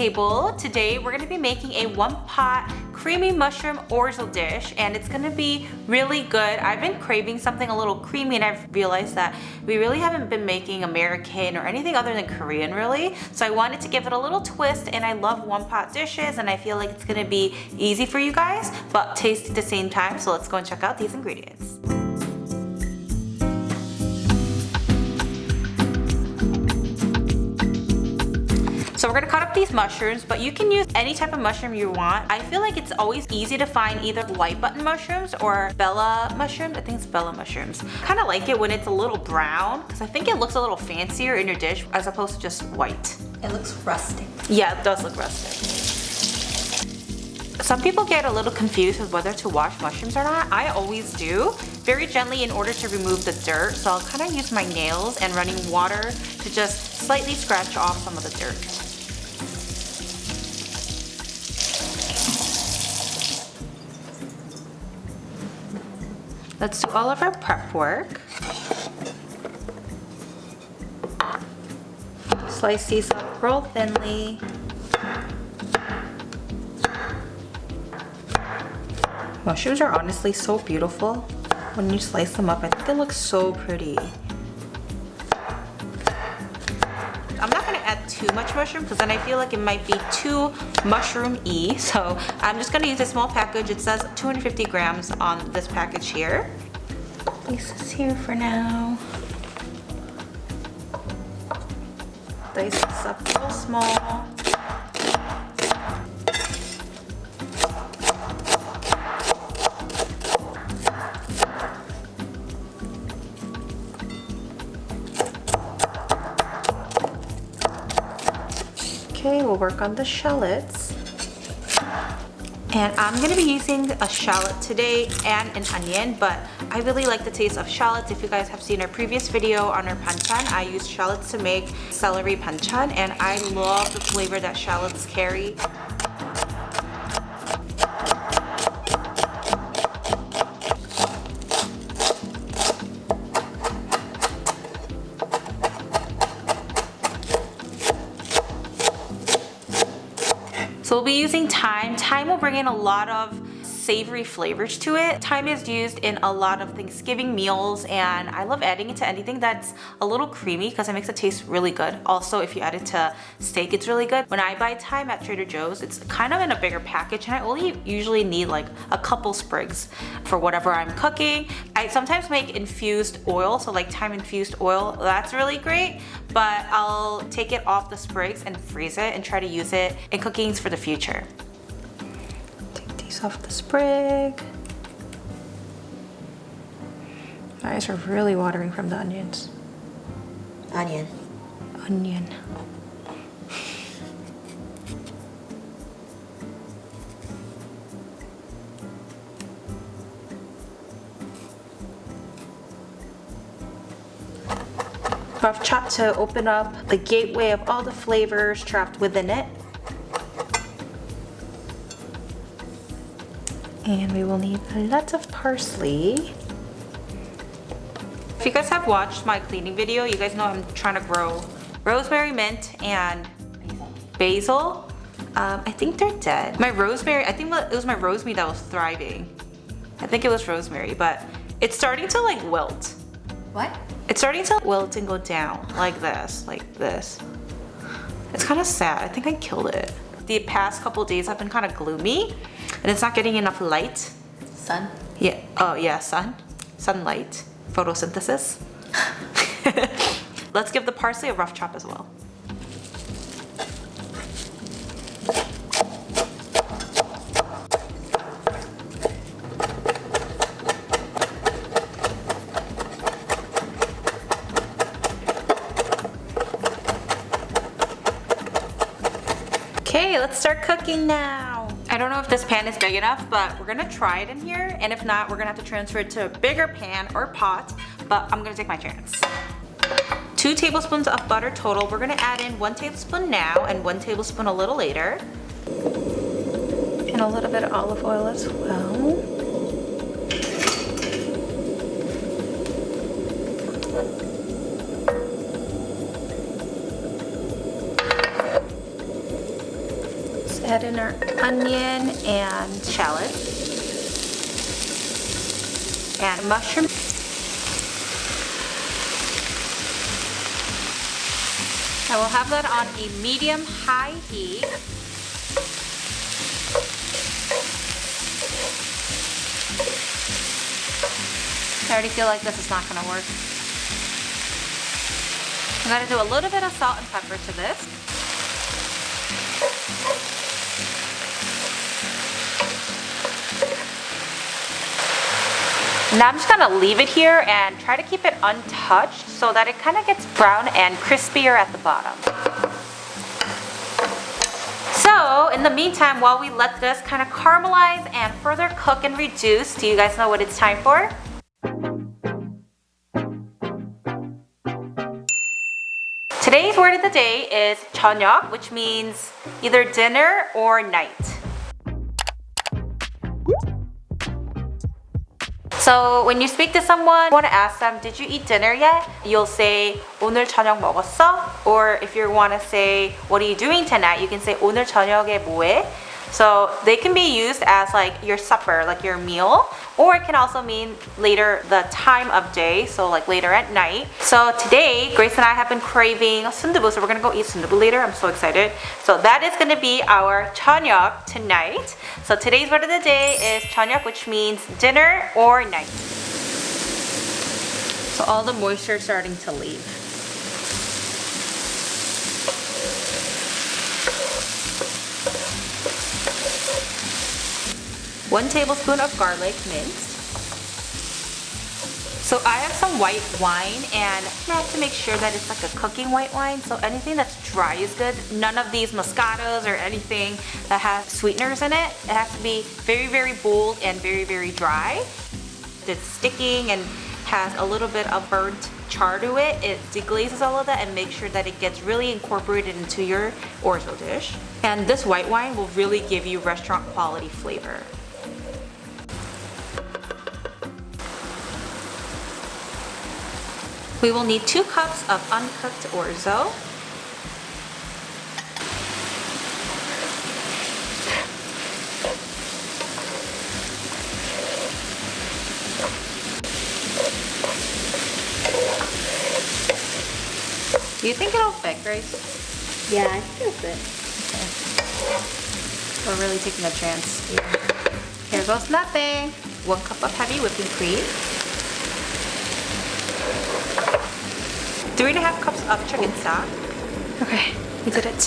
table. Today we're going to be making a one-pot creamy mushroom orzo dish, and it's going to be really good. I've been craving something a little creamy, and I've realized that we really haven't been making American or anything other than Korean really. So I wanted to give it a little twist, and I love one-pot dishes, and I feel like it's going to be easy for you guys, but tasty at the same time. So let's go and check out these ingredients. So we're gonna cut up these mushrooms, but you can use any type of mushroom you want. I feel like it's always easy to find either white button mushrooms or Bella mushrooms. I think it's Bella mushrooms. Kind of like it when it's a little brown, because I think it looks a little fancier in your dish as opposed to just white. It looks rustic. Yeah, it does look rustic. Some people get a little confused with whether to wash mushrooms or not. I always do, very gently in order to remove the dirt. So I'll kind of use my nails and running water to just slightly scratch off some of the dirt. Let's do all of our prep work. Slice these up real thinly. Mushrooms are honestly so beautiful. When you slice them up, I think it looks so pretty. I'm not gonna add too much mushroom because then I feel like it might be too mushroom-y. So I'm just gonna use a small package. It says 250 grams on this package here. Place this here for now. Dice this up real small. Okay, we'll work on the shallots. And I'm gonna be using a shallot today and an onion, but I really like the taste of shallots. If you guys have seen our previous video on our banchan, I used shallots to make celery banchan, and I love the flavor that shallots carry. So we'll be using thyme. Thyme will bring in a lot of savory flavors to it. Thyme is used in a lot of Thanksgiving meals, and I love adding it to anything that's a little creamy because it makes it taste really good. Also, if you add it to steak, it's really good. When I buy thyme at Trader Joe's, it's kind of in a bigger package, and I only usually need like a couple sprigs for whatever I'm cooking. I sometimes make infused oil, so like thyme infused oil, that's really great, but I'll take it off the sprigs and freeze it and try to use it in cookings for the future. Take these off the sprig. My eyes are really watering from the onions. Onion. Onion. Rough chop to open up the gateway of all the flavors trapped within it. And we will need lots of parsley. If you guys have watched my cleaning video, you guys know I'm trying to grow rosemary, mint, and basil. I think they're dead. My rosemary, I think it was my rosemary that was thriving. I think it was rosemary, but it's starting to like wilt. What? It's starting to wilt and go down like this, like this. It's kind of sad. I think I killed it. The past couple days have been kind of gloomy, and it's not getting enough light. Sun? Yeah. Oh yeah, sunlight, photosynthesis. Let's give the parsley a rough chop as well. Okay, let's start cooking now. I don't know if this pan is big enough, but we're gonna try it in here, and if not, we're gonna have to transfer it to a bigger pan or pot, but I'm gonna take my chance. 2 tablespoons of butter total. We're gonna add in 1 tablespoon now and 1 tablespoon a little later. And a little bit of olive oil as well. add in our onion and shallot and mushroom. I will have that on a medium-high heat. I already feel like this is not gonna work. I'm gonna do a little bit of salt and pepper to this. Now I'm just gonna leave it here and try to keep it untouched so that it kind of gets brown and crispier at the bottom. So in the meantime, while we let this kind of caramelize and further cook and reduce, do you guys know what it's time for? Today's word of the day is 저녁, which means either dinner or night. So when you speak to someone, you want to ask them, did you eat dinner yet? You'll say, 오늘 저녁 먹었어? Or if you want to say, what are you doing tonight? You can say, 오늘 저녁에 뭐해? So they can be used as like your supper, like your meal, or it can also mean later the time of day, so like later at night. So today, Grace and I have been craving sundubu, so we're gonna go eat sundubu later. I'm so excited. So that is gonna be our 저녁 tonight. So today's word of the day is 저녁, which means dinner or night. So all the moisture is starting to leave. One tablespoon of garlic minced. So I have some white wine and I have to make sure that it's like a cooking white wine. So anything that's dry is good. None of these moscatos or anything that has sweeteners in it. It has to be very, very bold and very, very dry. It's sticking and has a little bit of burnt char to it. It deglazes all of that and makes sure that it gets really incorporated into your orzo dish. And this white wine will really give you restaurant quality flavor. We will need 2 cups of uncooked orzo. Do you think it'll fit, Grace? Yeah, I think it'll fit. Okay. We're really taking a chance here. Here goes nothing. 1 cup of heavy whipping cream. 3.5 cups of chicken stock. Okay, we did it.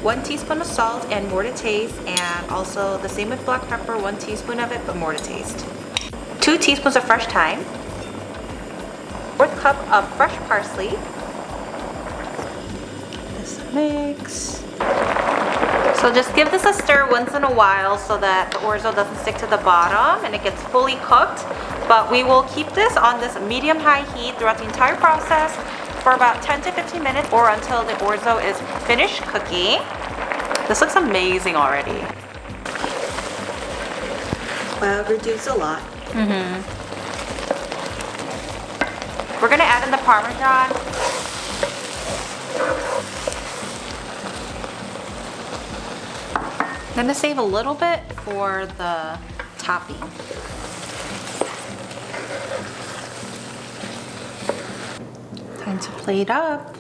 1 teaspoon of salt and more to taste, and also the same with black pepper, 1 teaspoon of it, but more to taste. 2 teaspoons of fresh thyme. 1/4 cup of fresh parsley. This mix. So just give this a stir once in a while so that the orzo doesn't stick to the bottom and it gets fully cooked. But we will keep this on this medium-high heat throughout the entire process for about 10 to 15 minutes or until the orzo is finished cooking. This looks amazing already. Well, reduce a lot. We're gonna add in the Parmesan. I'm gonna save a little bit for the topping. Time to plate up.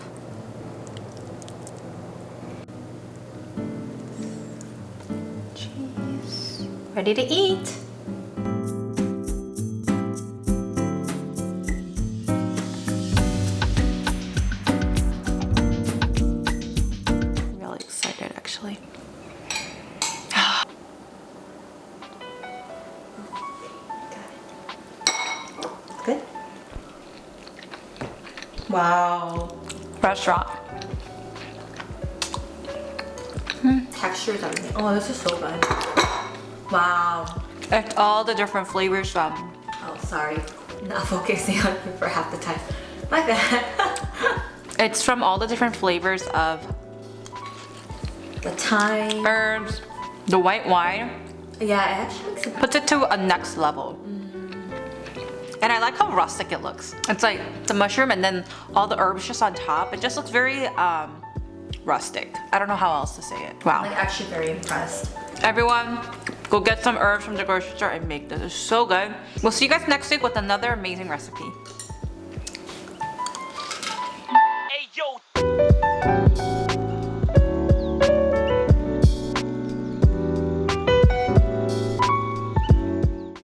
Cheese. Ready to eat. I'm really excited actually. Good? Wow. Restaurant. Texture's everything. Oh, this is so good. Wow. It's all the different flavors from. Oh, sorry. Not focusing on you for half the time. My bad. It's from all the different flavors of The thyme. herbs, the white wine. Yeah, it actually makes it. Puts it to a next level. And I like how rustic it looks. It's like the mushroom and then all the herbs just on top. It just looks very rustic. I don't know how else to say it. Wow. Like actually very impressed. Everyone, go get some herbs from the grocery store and make this. It's so good. We'll see you guys next week with another amazing recipe.